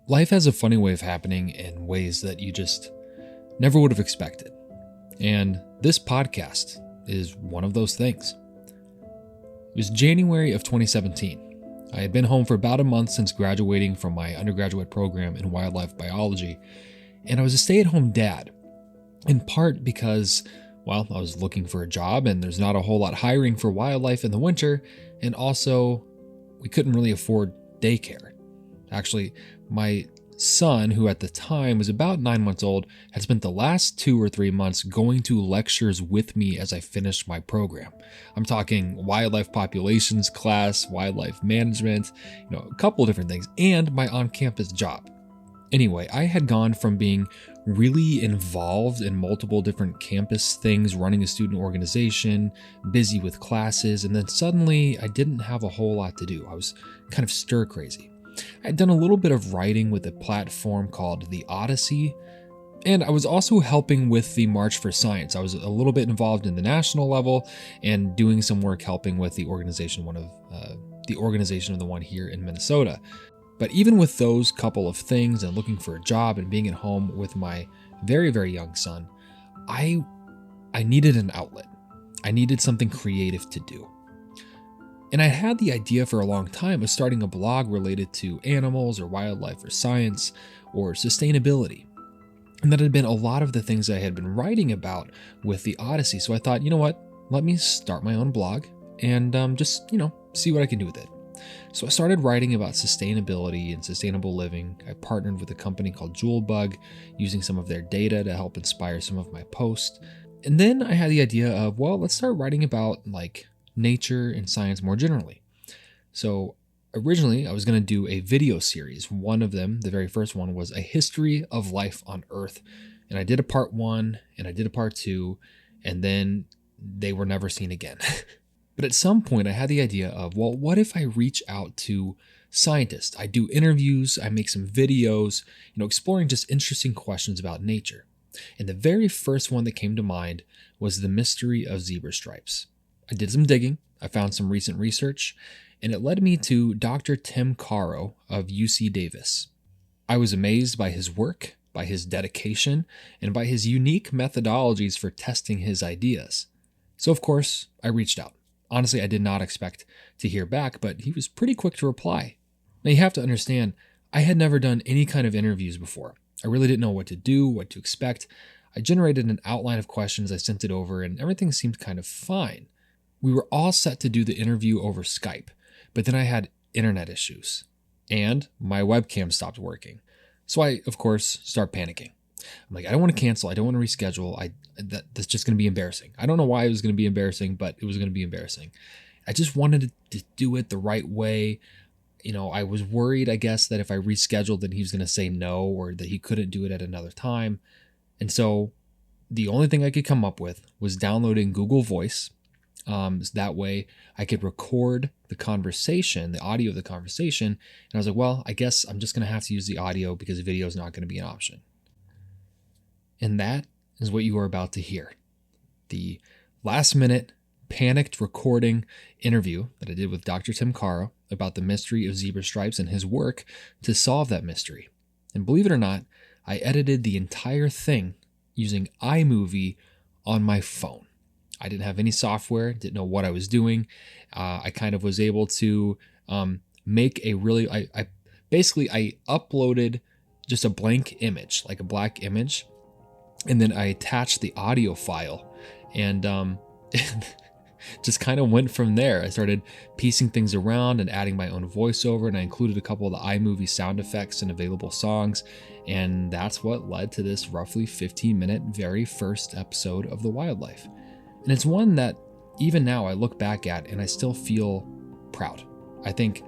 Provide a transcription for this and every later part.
Life has a funny way of happening in ways that you just never would have expected. And this podcast is one of those things. It was January of 2017. I had been home for about a month since graduating from my undergraduate program in wildlife biology, and I was a stay-at-home dad, in part because, well, I was looking for a job and there's not a whole lot hiring for wildlife in the winter, and also we couldn't really afford daycare. Actually, my son, who at the time was about 9 months old, had spent the last 2 or 3 months going to lectures with me as I finished my program. I'm talking wildlife populations class, wildlife management, a couple of different things, and my on-campus job. Anyway, I had gone from being really involved in multiple different campus things, running a student organization, busy with classes, and then suddenly I didn't have a whole lot to do. I was kind of stir crazy. I'd done a little bit of writing with a platform called The Odyssey, and I was also helping with the March for Science. I was a little bit involved in the national level and doing some work helping with the organization, of the one here in Minnesota. But even with those couple of things and looking for a job and being at home with my very, very young son, I needed an outlet. I needed something creative to do. And I had the idea for a long time of starting a blog related to animals or wildlife or science or sustainability. And that had been a lot of the things I had been writing about with the Odyssey. So I thought, you know what, let me start my own blog and just see what I can do with it. So I started writing about sustainability and sustainable living. I partnered with a company called Jewelbug, using some of their data to help inspire some of my posts. And then I had the idea of, well, let's start writing about nature and science more generally. So originally I was going to do a video series. One of them, the very first one, was a history of life on Earth. And I did a part 1 and I did a part 2, and then they were never seen again. But at some point I had the idea of, well, what if I reach out to scientists? I do interviews, I make some videos, exploring just interesting questions about nature. And the very first one that came to mind was the mystery of zebra stripes. I did some digging, I found some recent research, and it led me to Dr. Tim Caro of UC Davis. I was amazed by his work, by his dedication, and by his unique methodologies for testing his ideas. So of course, I reached out. Honestly, I did not expect to hear back, but he was pretty quick to reply. Now you have to understand, I had never done any kind of interviews before. I really didn't know what to do, what to expect. I generated an outline of questions, I sent it over, and everything seemed kind of fine. We were all set to do the interview over Skype, but then I had internet issues, and my webcam stopped working. So I, of course, start panicking. I'm like, I don't want to cancel. I don't want to reschedule. That's just going to be embarrassing. I don't know why it was going to be embarrassing, but it was going to be embarrassing. I just wanted to do it the right way. I was worried, I guess, that if I rescheduled, then he was going to say no, or that he couldn't do it at another time. And so the only thing I could come up with was downloading Google Voice. So that way I could record the conversation, the audio of the conversation. And I was like, well, I guess I'm just going to have to use the audio because video is not going to be an option. And that is what you are about to hear. The last minute panicked recording interview that I did with Dr. Tim Caro about the mystery of zebra stripes and his work to solve that mystery. And believe it or not, I edited the entire thing using iMovie on my phone. I didn't have any software, didn't know what I was doing. I kind of was able to make a really, I uploaded just a blank image, like a black image, and then I attached the audio file and just kind of went from there. I started piecing things around and adding my own voiceover, and I included a couple of the iMovie sound effects and available songs, and that's what led to this roughly 15-minute very first episode of The Wildlife. And it's one that even now I look back at and I still feel proud. I think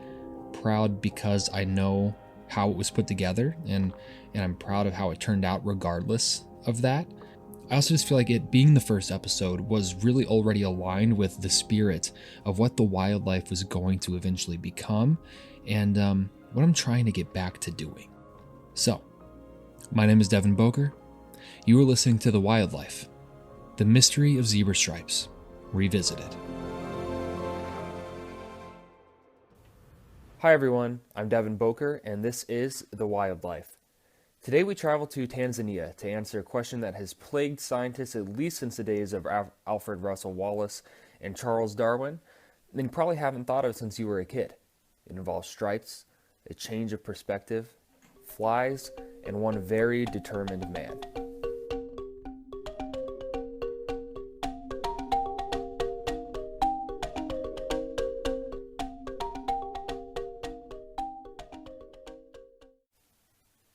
proud because I know how it was put together, and I'm proud of how it turned out regardless of that. I also just feel like it being the first episode was really already aligned with the spirit of what the wildlife was going to eventually become, and what I'm trying to get back to doing. So, my name is Devin Boker. You are listening to The Wildlife, the mystery of zebra stripes, revisited. Hi everyone, I'm Devin Boker, and this is The Wildlife. Today we travel to Tanzania to answer a question that has plagued scientists at least since the days of Alfred Russell Wallace and Charles Darwin, and you probably haven't thought of since you were a kid. It involves stripes, a change of perspective, flies, and one very determined man.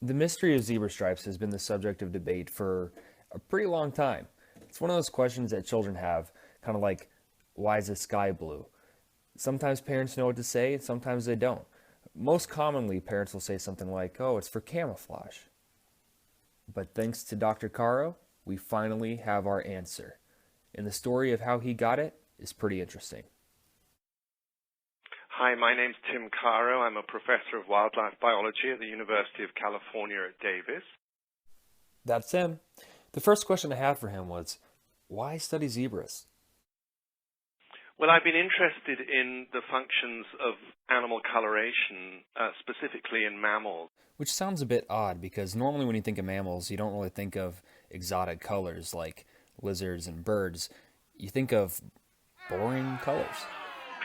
The mystery of zebra stripes has been the subject of debate for a pretty long time. It's one of those questions that children have, kind of like, why is the sky blue? Sometimes parents know what to say, and sometimes they don't. Most commonly, parents will say something like, oh, it's for camouflage. But thanks to Dr. Caro, we finally have our answer. And the story of how he got it is pretty interesting. Hi, my name's Tim Caro. I'm a professor of wildlife biology at the University of California at Davis. That's him. The first question I had for him was, why study zebras? Well, I've been interested in the functions of animal coloration, specifically in mammals. Which sounds a bit odd because normally when you think of mammals, you don't really think of exotic colors like lizards and birds. You think of boring colors.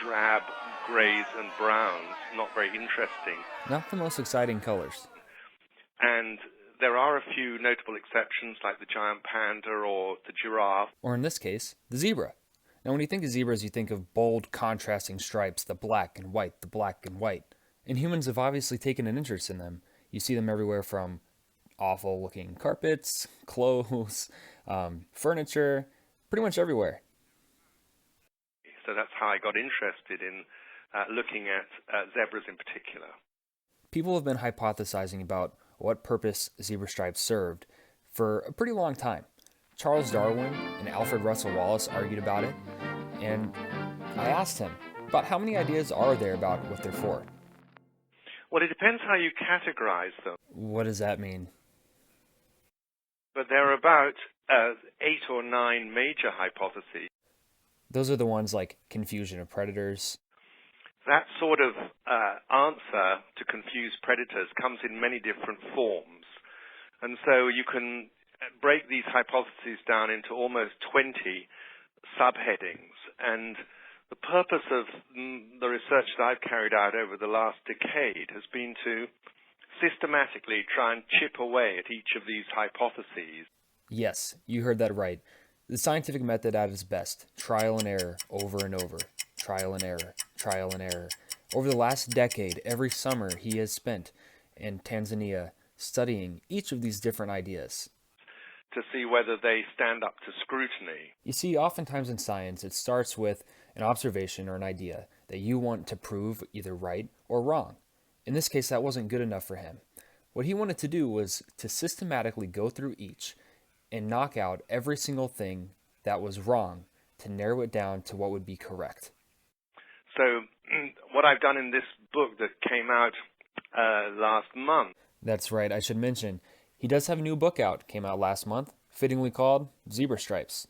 Drab, grays, and browns, not very interesting. Not the most exciting colors. And there are a few notable exceptions like the giant panda or the giraffe. Or in this case, the zebra. Now when you think of zebras, you think of bold, contrasting stripes, the black and white, the black and white. And humans have obviously taken an interest in them. You see them everywhere from awful-looking carpets, clothes, furniture, pretty much everywhere. So that's how I got interested in looking at zebras in particular. People have been hypothesizing about what purpose zebra stripes served for a pretty long time. Charles Darwin and Alfred Russell Wallace argued about it, and I asked him about how many ideas are there about what they're for. Well, it depends how you categorize them. What does that mean? But there are about 8 or 9 major hypotheses. Those are the ones like confusion of predators. That sort of answer to confuse predators comes in many different forms. And so you can break these hypotheses down into almost 20 subheadings. And the purpose of the research that I've carried out over the last decade has been to systematically try and chip away at each of these hypotheses. Yes, you heard that right. The scientific method at its best, trial and error, over and over, trial and error, trial and error. Over the last decade, every summer he has spent in Tanzania studying each of these different ideas. To see whether they stand up to scrutiny. You see, oftentimes in science, it starts with an observation or an idea that you want to prove either right or wrong. In this case, that wasn't good enough for him. What he wanted to do was to systematically go through each and knock out every single thing that was wrong to narrow it down to what would be correct. So what I've done in this book that came out last month. That's right, I should mention, he does have a new book out, came out last month, fittingly called Zebra Stripes.